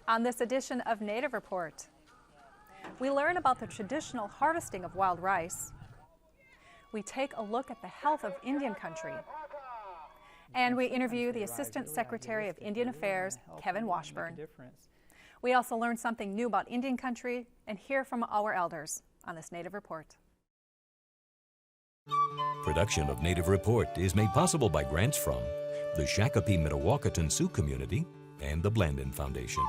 On this edition of Native Report, we learn about the traditional harvesting of wild rice. We take a look at the health of Indian country. And we interview the Assistant Secretary of Indian Affairs, Kevin Washburn. We also learn something new about Indian country and hear from our elders on this Native Report. Production of Native Report is made possible by grants from the Shakopee-Mdewakanton Sioux Community and the Blandin Foundation.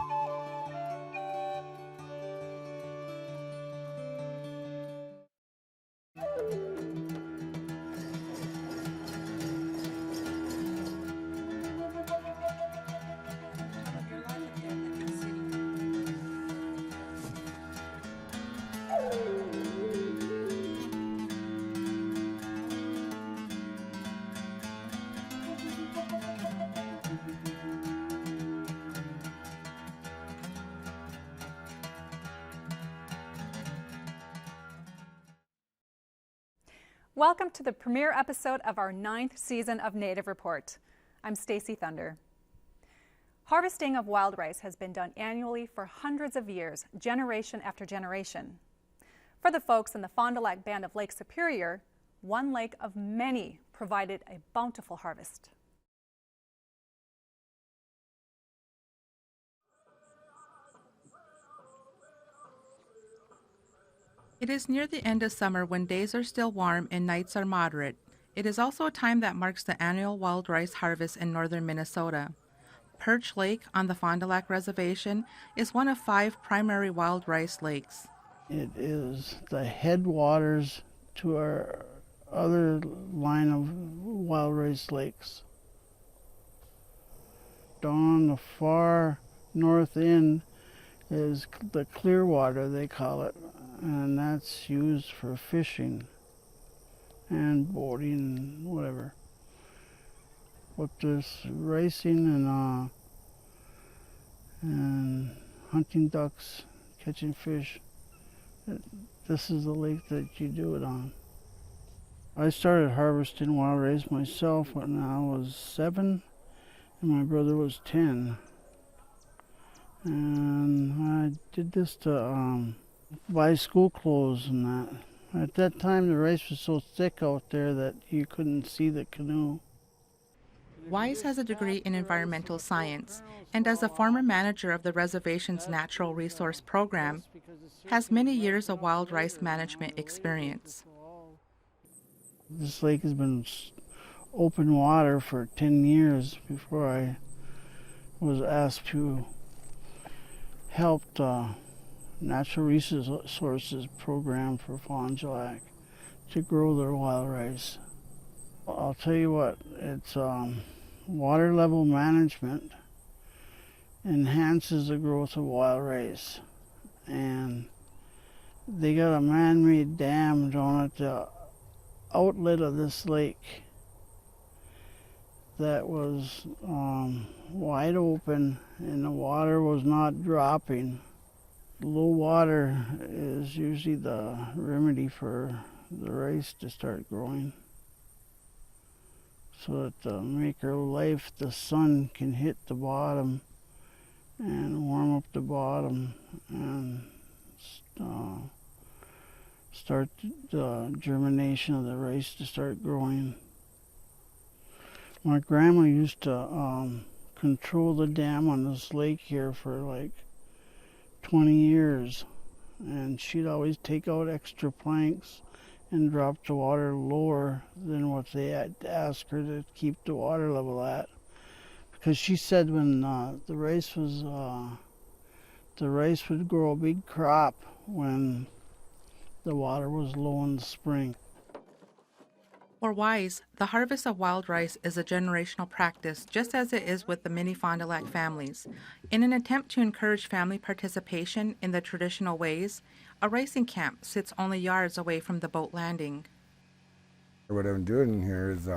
Welcome to the premiere episode of our 9th season of Native Report. I'm Stacy Thunder. Harvesting of wild rice has been done annually for hundreds of years, generation after generation. For the folks in the Fond du Lac Band of Lake Superior, one lake of many provided a bountiful harvest. It is near the end of summer when days are still warm and nights are moderate. It is also a time that marks the annual wild rice harvest in northern Minnesota. Perch Lake on the Fond du Lac Reservation is one of 5 primary wild rice lakes. It is the headwaters to our other line of wild rice lakes. Down on the far north end is the Clearwater, they call it, and that's used for fishing and boating and whatever. But there's racing and hunting ducks, catching fish. This is the lake that you do it on. I started harvesting wild rice myself when I was 7 and my brother was 10. And I did this to buy school clothes and that. At that time the rice was so thick out there that you couldn't see the canoe. Wise has a degree in environmental science and as a former manager of the reservation's natural resource program, has many years of wild rice management experience. This lake has been open water for 10 years before I was asked to help the Natural Resources program for Fond du Lac to grow their wild rice. I'll tell you what, it's water level management enhances the growth of wild rice. And they got a man-made dam down at the outlet of this lake that was wide open and the water was not dropping. Low water is usually the remedy for the rice to start growing, so that to make our life, the sun can hit the bottom and warm up the bottom and start the germination of the rice to start growing. My grandma used to control the dam on this lake here for like 20 years, and she'd always take out extra planks and drop the water lower than what they had to ask her to keep the water level at, because she said when the rice would grow a big crop when the water was low in the spring. For Wise, the harvest of wild rice is a generational practice, just as it is with the many Fond du Lac families. In an attempt to encourage family participation in the traditional ways, a racing camp sits only yards away from the boat landing. What I'm doing here is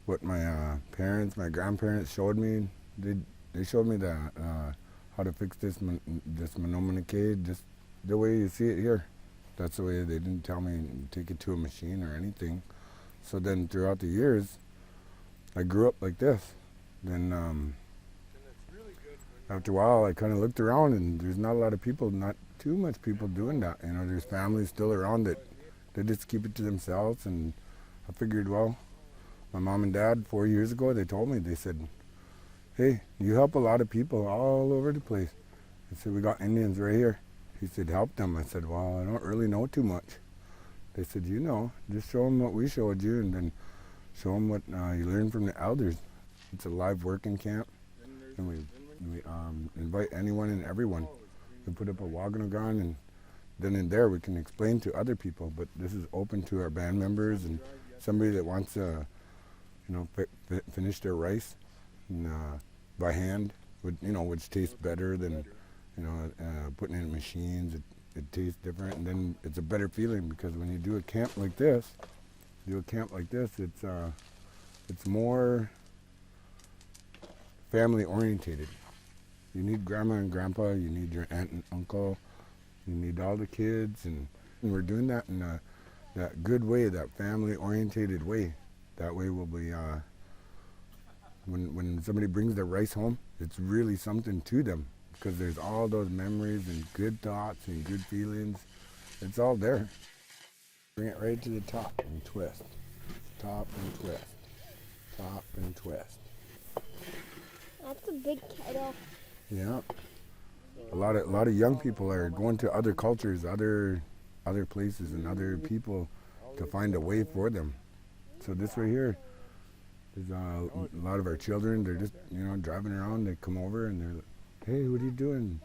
what my grandparents showed me. They showed me how to fix this monominique, just the way you see it here. That's the way. They didn't tell me to take it to a machine or anything. So then throughout the years, I grew up like this. Then after a while, I kind of looked around, and there's not a lot of people, not too much people doing that. You know, there's families still around that they just keep it to themselves. And I figured, well, my mom and dad 4 years ago, they told me, they said, hey, you help a lot of people all over the place. They said, we got Indians right here. He said, help them. I said, well, I don't really know too much. They said, you know, just show them what we showed you, and then show them what you learned from the elders. It's a live working camp, and we invite anyone and everyone. We put up a Waganagan, and then in there we can explain to other people, but this is open to our band members and somebody that wants to, you know, finish their rice and, by hand, which tastes better than, putting it in machines. It tastes different, and then it's a better feeling, because when you do a camp like this, it's more family orientated. You need grandma and grandpa, you need your aunt and uncle, you need all the kids, and we're doing that in that good way, that family orientated way. That way we'll be, when somebody brings their rice home, it's really something to them, because there's all those memories and good thoughts and good feelings. It's all there. Bring it right to the top and twist. Top and twist. Top and twist. That's a big kettle. Yeah. A lot of young people are going to other cultures, other places and other people to find a way for them. So this right here is a lot of our children. They're just, driving around. They come over and they're like, hey, what are you doing?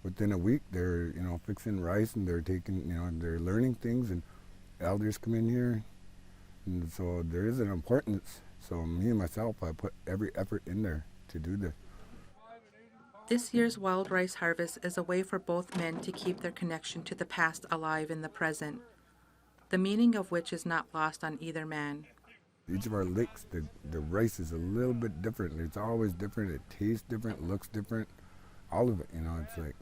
Within a week, they're, fixing rice, and they're taking, they're learning things, and elders come in here. And so there is an importance. So me and myself, I put every effort in there to do this. This year's wild rice harvest is a way for both men to keep their connection to the past alive in the present, the meaning of which is not lost on either man. Each of our licks, the rice is a little bit different. It's always different. It tastes different, looks different. All of it, it's like,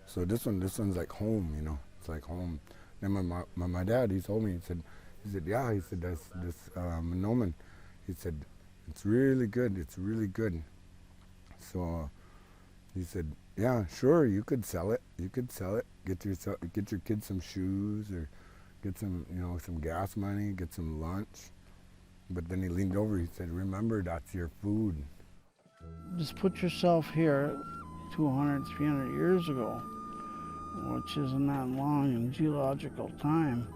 so this one's like home, it's like home. Then my dad, he told me, he said, this Monoman, he said, it's really good. So he said, yeah, sure, you could sell it. Get your kids some shoes, or get some, some gas money, get some lunch. But then he leaned over, he said, remember, that's your food. Just put yourself here 200, 300 years ago, which isn't that long in geological time.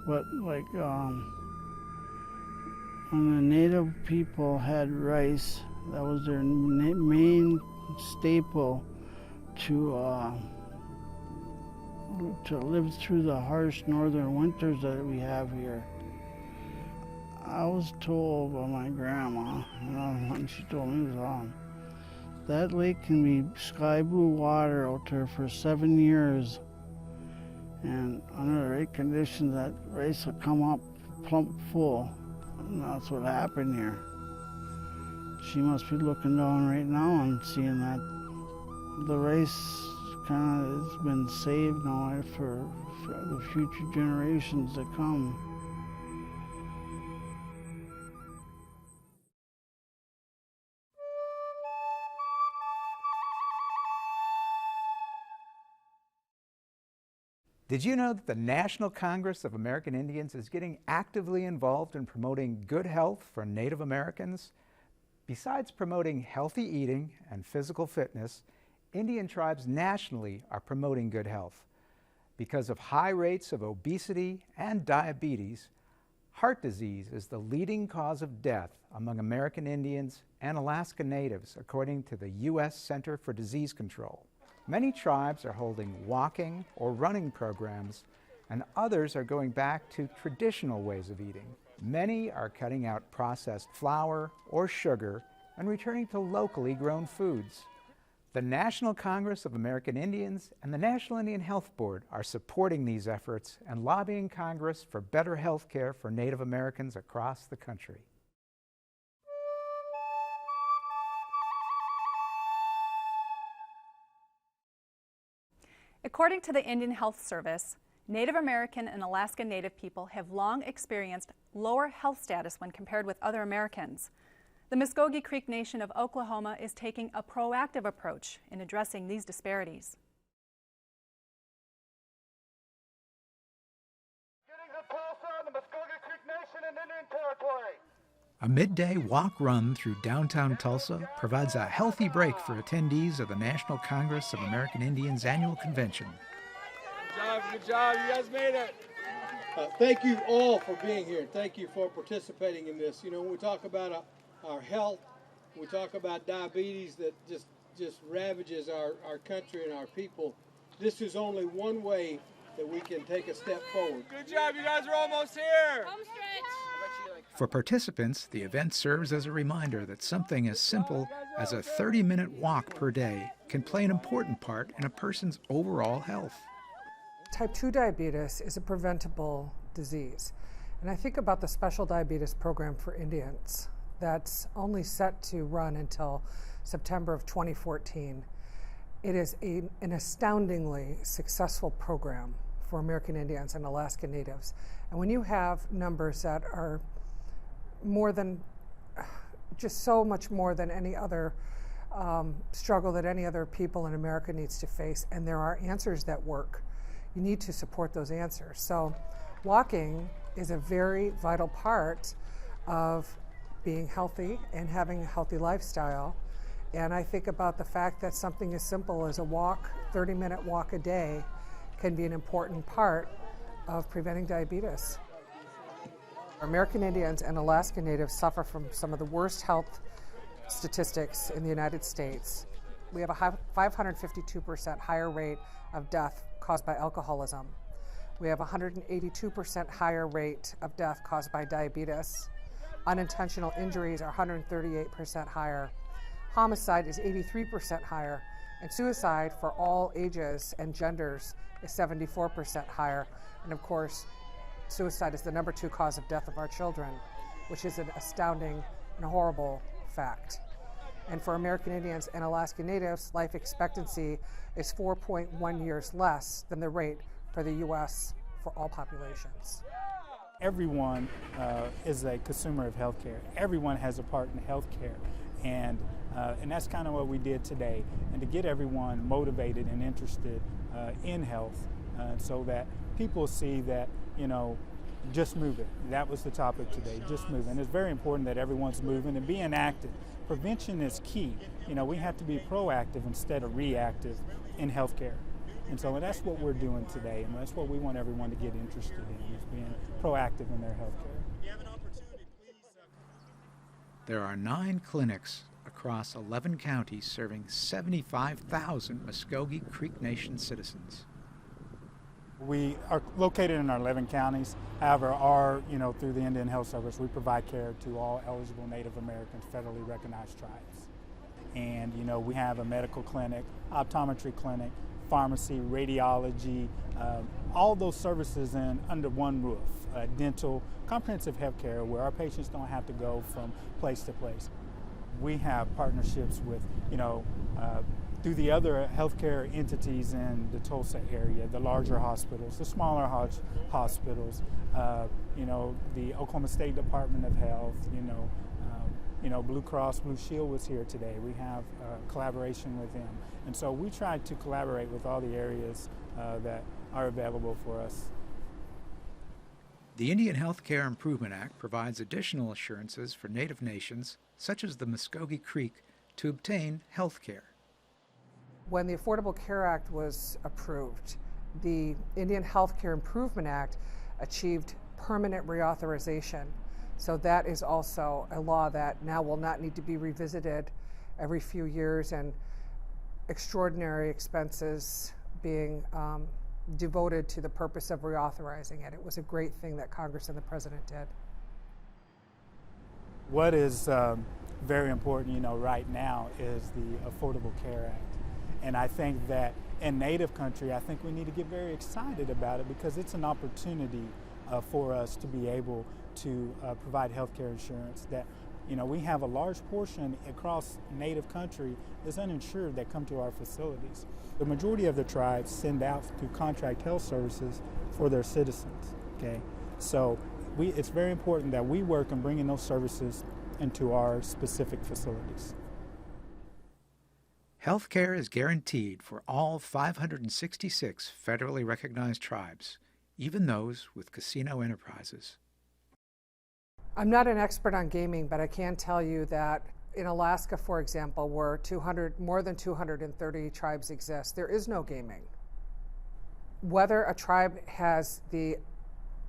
But like when the native people had rice, that was their main staple to live through the harsh northern winters that we have here. I was told by my grandma, when she told me, was that lake can be sky blue water out there for 7 years, and under the right conditions, that rice will come up plump full. And that's what happened here. She must be looking down right now and seeing that the rice kind of has been saved now for the future generations to come. Did you know that the National Congress of American Indians is getting actively involved in promoting good health for Native Americans? Besides promoting healthy eating and physical fitness, Indian tribes nationally are promoting good health. Because of high rates of obesity and diabetes, heart disease is the leading cause of death among American Indians and Alaska Natives, according to the U.S. Center for Disease Control. Many tribes are holding walking or running programs, and others are going back to traditional ways of eating. Many are cutting out processed flour or sugar and returning to locally grown foods. The National Congress of American Indians and the National Indian Health Board are supporting these efforts and lobbying Congress for better health care for Native Americans across the country. According to the Indian Health Service, Native American and Alaska Native people have long experienced lower health status when compared with other Americans. The Muskogee Creek Nation of Oklahoma is taking a proactive approach in addressing these disparities. A midday walk-run through downtown Tulsa provides a healthy break for attendees of the National Congress of American Indians Annual Convention. Good job, you guys made it. Thank you all for being here. Thank you for participating in this. You know, when we talk about our health, we talk about diabetes that just ravages our country and our people. This is only one way that we can take a step forward. Good job, you guys are almost here. Home stretch. For participants, the event serves as a reminder that something as simple as a 30-minute walk per day can play an important part in a person's overall health. Type 2 diabetes is a preventable disease. And I think about the Special Diabetes Program for Indians that's only set to run until September of 2014. It is an astoundingly successful program for American Indians and Alaska Natives. And when you have numbers that are more than, just so much more than any other struggle that any other people in America needs to face, and there are answers that work, you need to support those answers. So walking is a very vital part of being healthy and having a healthy lifestyle. And I think about the fact that something as simple as a walk, 30-minute walk a day, can be an important part of preventing diabetes. American Indians and Alaska Natives suffer from some of the worst health statistics in the United States. We have a 552% higher rate of death caused by alcoholism. We have a 182% higher rate of death caused by diabetes. Unintentional injuries are 138% higher. Homicide is 83% higher. And suicide for all ages and genders is 74% higher. And of course, suicide is the #2 cause of death of our children, which is an astounding and horrible fact. And for American Indians and Alaska Natives, life expectancy is 4.1 years less than the rate for the U.S. for all populations. Everyone is a consumer of healthcare. Everyone has a part in healthcare, and that's kind of what we did today, and to get everyone motivated and interested in health, so that people see that, you know, just move it. That was the topic today, just move. And it's very important that everyone's moving and being active. Prevention is key. You know, we have to be proactive instead of reactive in healthcare. And so that's what we're doing today, and that's what we want everyone to get interested in, is being proactive in their healthcare. There are 9 clinics across 11 counties serving 75,000 Muskogee Creek Nation citizens. We are located in our 11 counties. However, through the Indian Health Service, we provide care to all eligible Native Americans, federally recognized tribes. And, we have a medical clinic, optometry clinic, pharmacy, radiology, all those services under one roof. Dental, comprehensive health care, where our patients don't have to go from place to place. We have partnerships with, through the other healthcare entities in the Tulsa area, the larger hospitals, the smaller hospitals, the Oklahoma State Department of Health, Blue Cross Blue Shield was here today. We have collaboration with them. And so we try to collaborate with all the areas that are available for us. The Indian Health Care Improvement Act provides additional assurances for Native nations, such as the Muskogee Creek, to obtain health care. When the Affordable Care Act was approved, the Indian Health Care Improvement Act achieved permanent reauthorization. So that is also a law that now will not need to be revisited every few years, and extraordinary expenses being devoted to the purpose of reauthorizing it. It was a great thing that Congress and the President did. What is very important, right now is the Affordable Care Act. And I think that in Native country, I think we need to get very excited about it, because it's an opportunity for us to be able to provide health care insurance that, we have a large portion across Native country is uninsured that come to our facilities. The majority of the tribes send out to contract health services for their citizens, okay? So it's very important that we work on bringing those services into our specific facilities. Health care is guaranteed for all 566 federally recognized tribes, even those with casino enterprises. I'm not an expert on gaming, but I can tell you that in Alaska, for example, where more than 230 tribes exist, there is no gaming. Whether a tribe has the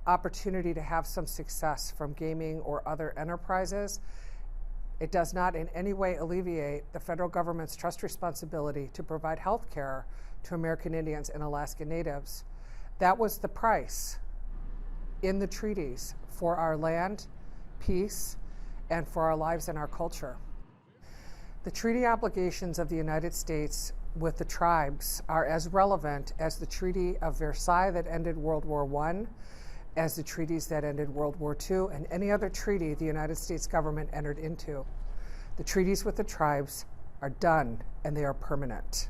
opportunity to have some success from gaming or other enterprises, it does not in any way alleviate the federal government's trust responsibility to provide health care to American Indians and Alaska Natives. That was the price in the treaties for our land, peace, and for our lives and our culture. The treaty obligations of the United States with the tribes are as relevant as the Treaty of Versailles that ended World War I, as the treaties that ended World War II, and any other treaty the United States government entered into. The treaties with the tribes are done and they are permanent.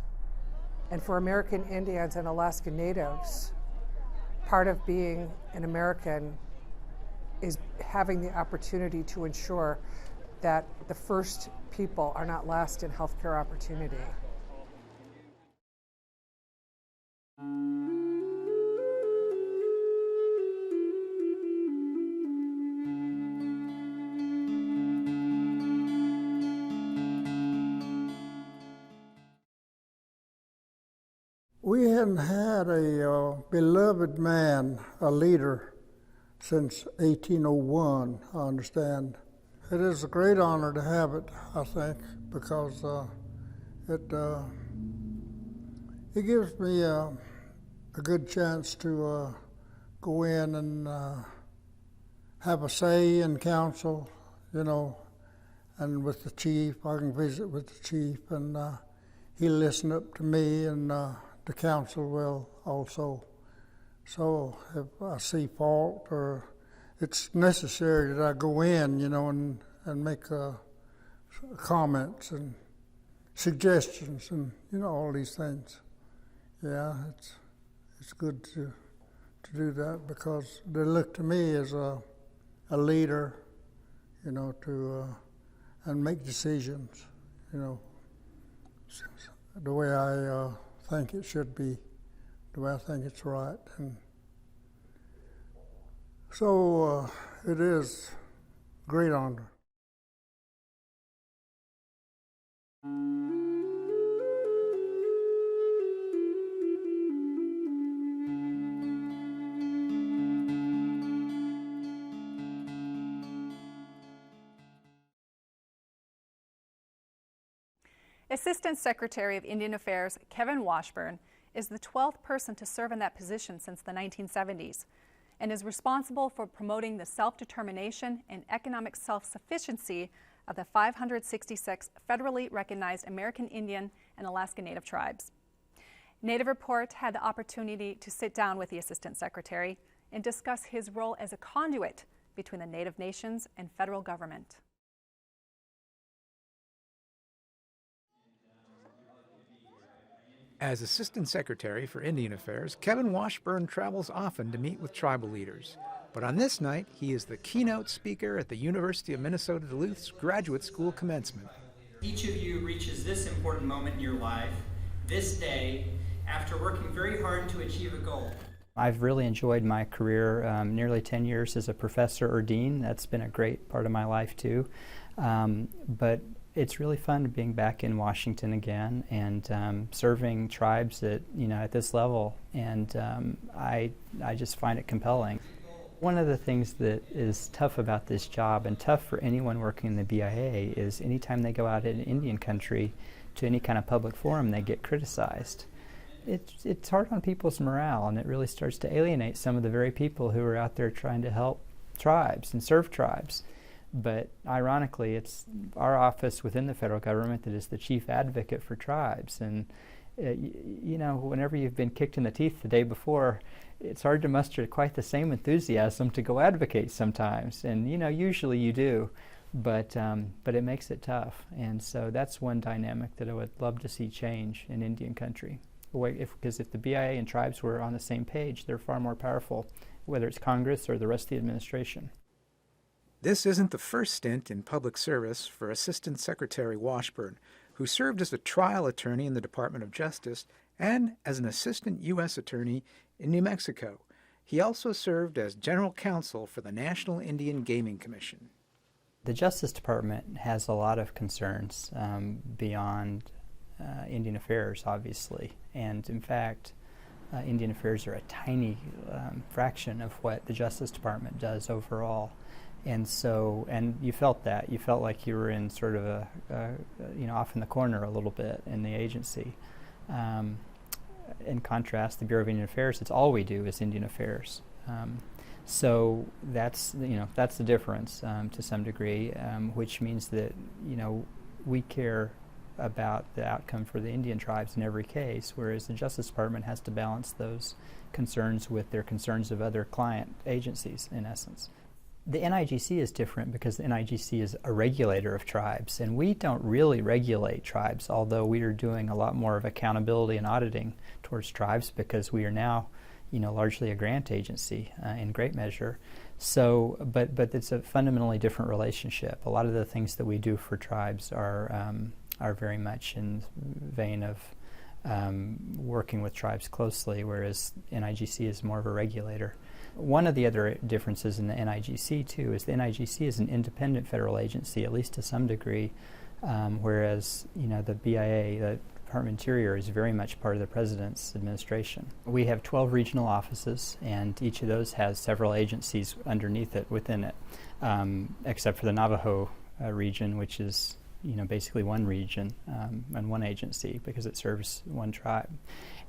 And for American Indians and Alaska Natives, part of being an American is having the opportunity to ensure that the first people are not last in healthcare opportunity. We hadn't had a beloved man, a leader, since 1801, I understand. It is a great honor to have it, I think, because it gives me a good chance to go in and have a say in council, you know, and with the chief. I can visit with the chief, and he'll listen up to me, and the council will also. So if I see fault or it's necessary that I go in, you know, and make comments and suggestions and, you know, all these things. Yeah, it's good to do that because they look to me as a leader, you know, and make decisions, you know, the way I think it should be, the way I think it's right. And so it is a great honor. Assistant Secretary of Indian Affairs Kevin Washburn is the 12th person to serve in that position since the 1970s and is responsible for promoting the self-determination and economic self-sufficiency of the 566 federally recognized American Indian and Alaska Native tribes. Native Report had the opportunity to sit down with the Assistant Secretary and discuss his role as a conduit between the Native nations and federal government. As Assistant Secretary for Indian Affairs, Kevin Washburn travels often to meet with tribal leaders. But on this night, he is the keynote speaker at the University of Minnesota Duluth's Graduate School commencement. Each of you reaches this important moment in your life, this day, after working very hard to achieve a goal. I've really enjoyed my career, nearly 10 years as a professor or dean. That's been a great part of my life too. But it's really fun being back in Washington again and serving tribes at this level, and I just find it compelling. One of the things that is tough about this job, and tough for anyone working in the BIA, is anytime they go out in Indian country to any kind of public forum, they get criticized. It's hard on people's morale, and it really starts to alienate some of the very people who are out there trying to help tribes and serve tribes. But ironically, it's our office within the federal government that is the chief advocate for tribes. And whenever you've been kicked in the teeth the day before, it's hard to muster quite the same enthusiasm to go advocate sometimes. And usually you do, but it makes it tough. And so that's one dynamic that I would love to see change in Indian country. Because if the BIA and tribes were on the same page, they're far more powerful, whether it's Congress or the rest of the administration. This isn't the first stint in public service for Assistant Secretary Washburn, who served as a trial attorney in the Department of Justice and as an assistant U.S. attorney in New Mexico. He also served as general counsel for the National Indian Gaming Commission. The Justice Department has a lot of concerns beyond Indian Affairs, obviously. And in fact, Indian Affairs are a tiny fraction of what the Justice Department does overall. And so, and you felt that. You felt like you were in sort of a off in the corner a little bit in the agency. In contrast, the Bureau of Indian Affairs, it's all we do is Indian Affairs. So that's the difference to some degree, which means that we care about the outcome for the Indian tribes in every case, whereas the Justice Department has to balance those concerns with their concerns of other client agencies, in essence. The NIGC is different because the NIGC is a regulator of tribes, and we don't really regulate tribes, although we are doing a lot more of accountability and auditing towards tribes because we are now largely a grant agency in great measure. So, but it's a fundamentally different relationship. A lot of the things that we do for tribes are very much in the vein of working with tribes closely, whereas NIGC is more of a regulator. One of the other differences in the NIGC, too, is the NIGC is an independent federal agency, at least to some degree, whereas the BIA, the Department of Interior, is very much part of the President's administration. We have 12 regional offices, and each of those has several agencies underneath it, within it, except for the Navajo region, which is basically one region and one agency because it serves one tribe.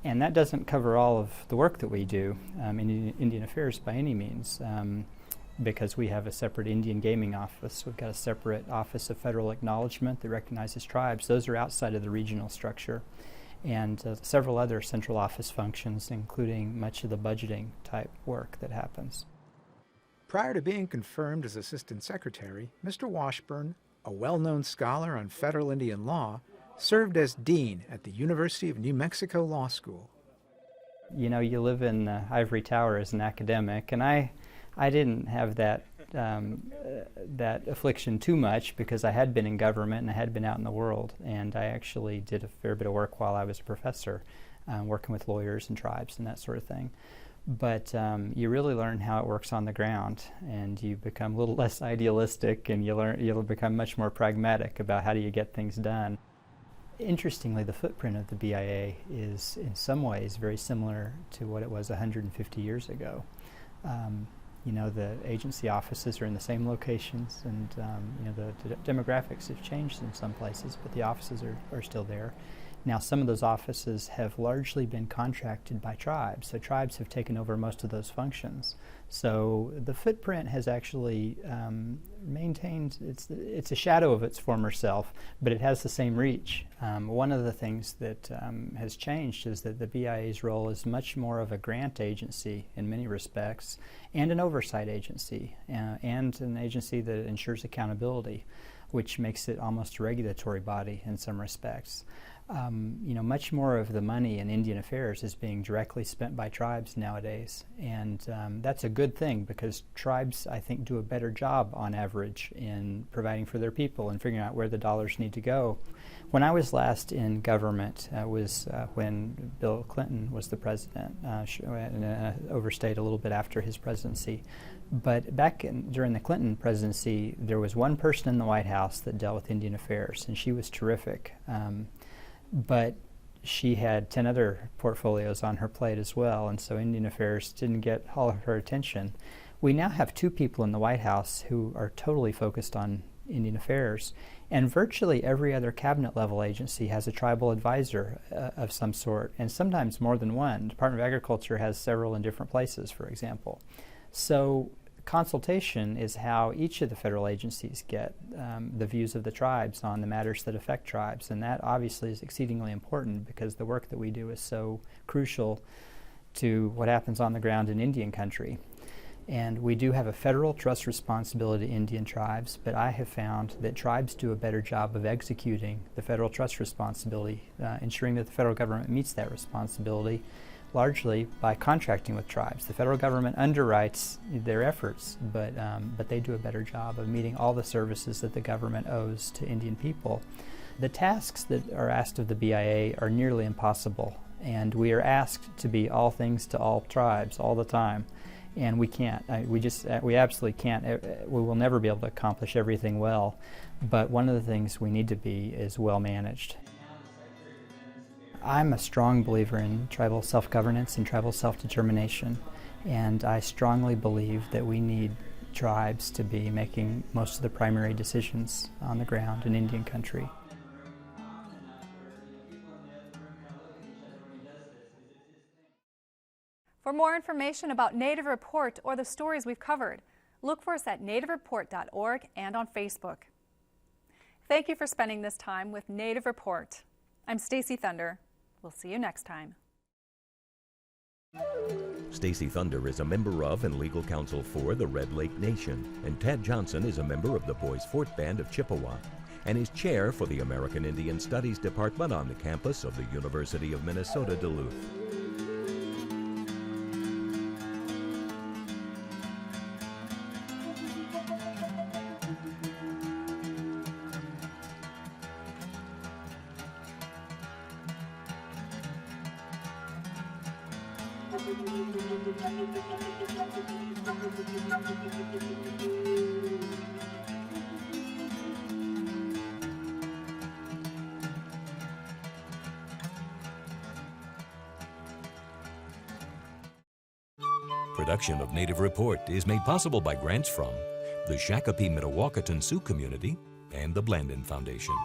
And that doesn't cover all of the work that we do in Indian Affairs by any means, because we have a separate Indian Gaming Office. We've got a separate Office of Federal Acknowledgement that recognizes tribes. Those are outside of the regional structure. And several other central office functions, including much of the budgeting type work that happens. Prior to being confirmed as Assistant Secretary, Mr. Washburn, a well-known scholar on federal Indian law, served as dean at the University of New Mexico Law School. You live in the ivory tower as an academic, and I didn't have that affliction too much because I had been in government and I had been out in the world, and I actually did a fair bit of work while I was a professor, working with lawyers and tribes and that sort of thing. But you really learn how it works on the ground, and you become a little less idealistic, and you'll become much more pragmatic about how do you get things done. Interestingly, the footprint of the BIA is in some ways very similar to what it was 150 years ago. The agency offices are in the same locations, and the demographics have changed in some places, but the offices are still there. Now, some of those offices have largely been contracted by tribes, so tribes have taken over most of those functions. So the footprint has actually maintained, it's a shadow of its former self, but it has the same reach. One of the things that has changed is that the BIA's role is much more of a grant agency in many respects, and an oversight agency, and an agency that ensures accountability, which makes it almost a regulatory body in some respects. Much more of the money in Indian Affairs is being directly spent by tribes nowadays, and that's a good thing because tribes, I think, do a better job on average in providing for their people and figuring out where the dollars need to go. When I was last in government was when Bill Clinton was the president, and overstayed a little bit after his presidency. But during the Clinton presidency, there was one person in the White House that dealt with Indian Affairs, and she was terrific. But she had 10 other portfolios on her plate as well, and so Indian Affairs didn't get all of her attention. We now have 2 people in the White House who are totally focused on Indian Affairs, and virtually every other cabinet level agency has a tribal advisor of some sort, and sometimes more than one. The Department of Agriculture has several in different places, for example. So consultation is how each of the federal agencies get the views of the tribes on the matters that affect tribes, and that obviously is exceedingly important because the work that we do is so crucial to what happens on the ground in Indian country. And we do have a federal trust responsibility to Indian tribes, but I have found that tribes do a better job of executing the federal trust responsibility, ensuring that the federal government meets that responsibility largely by contracting with tribes. The federal government underwrites their efforts, but they do a better job of meeting all the services that the government owes to Indian people. The tasks that are asked of the BIA are nearly impossible, and we are asked to be all things to all tribes all the time, and we can't. We absolutely can't. We will never be able to accomplish everything well, but one of the things we need to be is well managed. I'm a strong believer in tribal self-governance and tribal self-determination, and I strongly believe that we need tribes to be making most of the primary decisions on the ground in Indian country. For more information about Native Report or the stories we've covered, look for us at nativereport.org and on Facebook. Thank you for spending this time with Native Report. I'm Stacy Thunder. We'll see you next time. Stacy Thunder is a member of and legal counsel for the Red Lake Nation, and Ted Johnson is a member of the Boys Fort Band of Chippewa and is chair for the American Indian Studies Department on the campus of the University of Minnesota Duluth. Production of Native Report is made possible by grants from the Shakopee Mdewakanton Sioux Community and the Blandin Foundation.